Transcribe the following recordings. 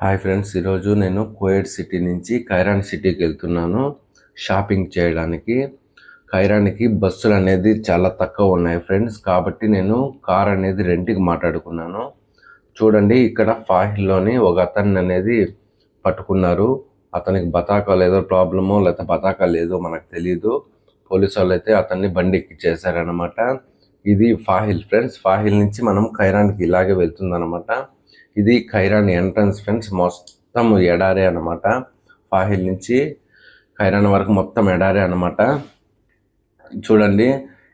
Hi friends, ఈరోజు నేను Kuwait city నుంచి ఖైరాన్ సిటీకి వెళ్తున్నాను షాపింగ్ చేయడానికి. ఖైరాన్కి బస్సులు అనేది చాలా తక్కువ ఉన్నాయి ఫ్రెండ్స్, కాబట్టి నేను కార్ అనేది రెంట్కి మాట్లాడుకున్నాను. చూడండి, ఇక్కడ ఫాహిల్లోని ఒక అతన్ని అనేది పట్టుకున్నారు. అతనికి బతాకా లేదో ప్రాబ్లమో లేకపోతే బతాకా లేదో మనకు తెలియదు. పోలీసు వాళ్ళు అయితే అతన్ని బండి ఎక్కిచ్చేసారనమాట. ఇది ఫాహిల్ ఫ్రెండ్స్. ఫాహిల్ నుంచి మనం ఖైరాన్కి ఇలాగే వెళ్తుందనమాట. ఇది ఖైరాన్ ఎంట్రన్స్ ఫ్రెండ్స్. మొత్తం ఎడారే అనమాట. ఫాహిల్ నుంచి ఖైరాన్ వరకు మొత్తం ఎడారే అనమాట. చూడండి,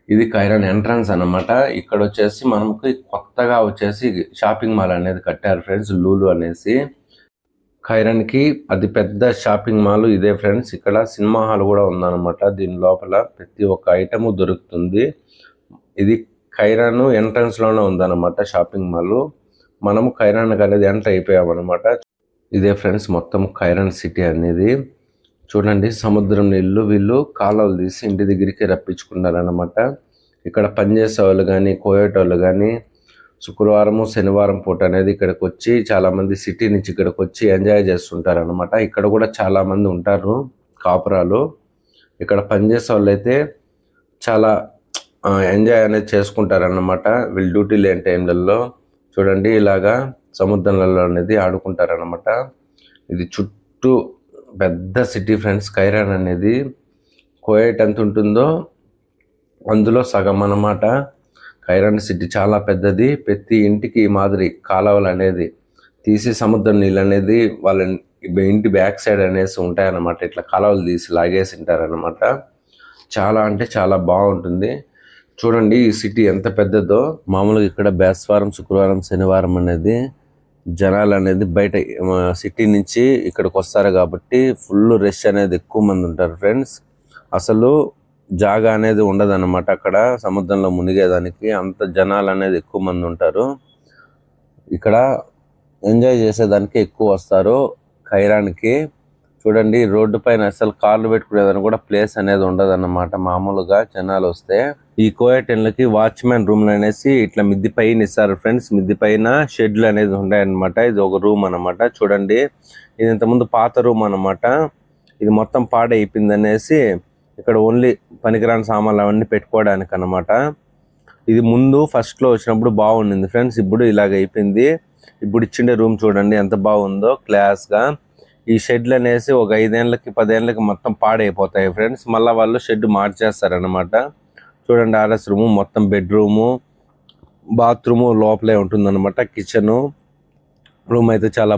ఇది ఖైరాన్ ఎంట్రన్స్ అనమాట. ఇక్కడ వచ్చేసి మనకి కొత్తగా వచ్చేసి షాపింగ్ మాల్ అనేది కట్టారు ఫ్రెండ్స్, లూలు అనేసి. ఖైరాన్కి అది పెద్ద షాపింగ్ మాల్ ఇదే ఫ్రెండ్స్. ఇక్కడ సినిమా హాల్ కూడా ఉందన్నమాట. దీని లోపల ప్రతి ఒక్క ఐటమ్ దొరుకుతుంది. ఇది ఖైరాన్ ఎంట్రన్స్ లోనే ఉందన్నమాట షాపింగ్ మాల్. మనము ఖైరాన్ అనేది ఎంటర్ అయిపోయామన్నమాట. ఇదే ఫ్రెండ్స్ మొత్తం ఖైరాన్ సిటీ అనేది. చూడండి, సముద్రం నీళ్ళు వీళ్ళు కాలువలు తీసి ఇంటి దగ్గరికి రప్పించుకున్నారనమాట. ఇక్కడ పనిచేసే వాళ్ళు కానీ కోయట్ వాళ్ళు కానీ శుక్రవారము శనివారం పూట అనేది ఇక్కడికి వచ్చి చాలామంది సిటీ నుంచి ఇక్కడికి వచ్చి ఎంజాయ్ చేస్తుంటారనమాట. ఇక్కడ కూడా చాలామంది ఉంటారు కాపురాలు. ఇక్కడ పనిచేసే వాళ్ళు అయితే చాలా ఎంజాయ్ అనేది చేసుకుంటారన్నమాట వీళ్ళు డ్యూటీ లేని టైంలలో. చూడండి, ఇలాగా సముద్రంలో అనేది ఆడుకుంటారనమాట. ఇది చుట్టూ పెద్ద సిటీ ఫ్రెండ్స్. ఖైరాన్ అనేది కువైట్ ఎంత ఉంటుందో అందులో సగం అన్నమాట. ఖైరాన్ సిటీ చాలా పెద్దది. ప్రతి ఇంటికి ఈ మాదిరి కాలువలు అనేది తీసి సముద్రం నీళ్ళు అనేది వాళ్ళ ఇంటి బ్యాక్ సైడ్ అనేసి ఉంటాయన్నమాట. ఇట్లా కాలువలు తీసి లాగేసి ఉంటారనమాట. చాలా అంటే చాలా బాగుంటుంది. చూడండి, ఈ సిటీ ఎంత పెద్దదో. మామూలుగా ఇక్కడ బేస్తవారం శుక్రవారం శనివారం అనేది జనాలు అనేది బయట సిటీ నుంచి ఇక్కడికి వస్తారు కాబట్టి ఫుల్ రష్ అనేది ఎక్కువ మంది ఉంటారు ఫ్రెండ్స్. అసలు జాగా అనేది ఉండదు అనమాట. అక్కడ సముద్రంలో మునిగేదానికి అంత జనాలు అనేది ఎక్కువ మంది ఉంటారు. ఇక్కడ ఎంజాయ్ చేసేదానికి ఎక్కువ వస్తారు ఖైరాన్కి. చూడండి, రోడ్డు పైన అసలు కార్లు పెట్టుకునేదానికి కూడా ప్లేస్ అనేది ఉండదు అన్నమాట. మామూలుగా జనాలు వస్తే ఈ కోయటెన్లకి వాచ్మెన్ రూమ్లు అనేసి ఇట్లా మిద్ది పైన ఇస్తారు ఫ్రెండ్స్. మిద్ది పైన షెడ్లు అనేది ఉన్నాయన్నమాట. ఇది ఒక రూమ్ అనమాట. చూడండి, ఇది ఇంతకుముందు పాత రూమ్ అనమాట. ఇది మొత్తం పాడైపోయింది అనేసి ఇక్కడ ఓన్లీ పనికిరాని సామాన్లు అవన్నీ పెట్టుకోవడానికి అనమాట. ఇది ముందు ఫస్ట్లో వచ్చినప్పుడు బాగుండింది ఫ్రెండ్స్. ఇప్పుడు ఇలాగ అయిపోయింది. ఇప్పుడు ఇచ్చిండే రూమ్ చూడండి ఎంత బాగుందో క్లాస్గా. ఈ షెడ్లు అనేసి ఒక 5 ఏళ్ళకి 10 ఏళ్ళకి మొత్తం పాడైపోతాయి ఫ్రెండ్స్. మళ్ళీ వాళ్ళు షెడ్ మార్చేస్తారనమాట. చూడండి, ఆర్ఎస్ రూము మొత్తం బెడ్రూము బాత్రూము లోపలే ఉంటుందన్నమాట. కిచెను రూమ్ అయితే చాలా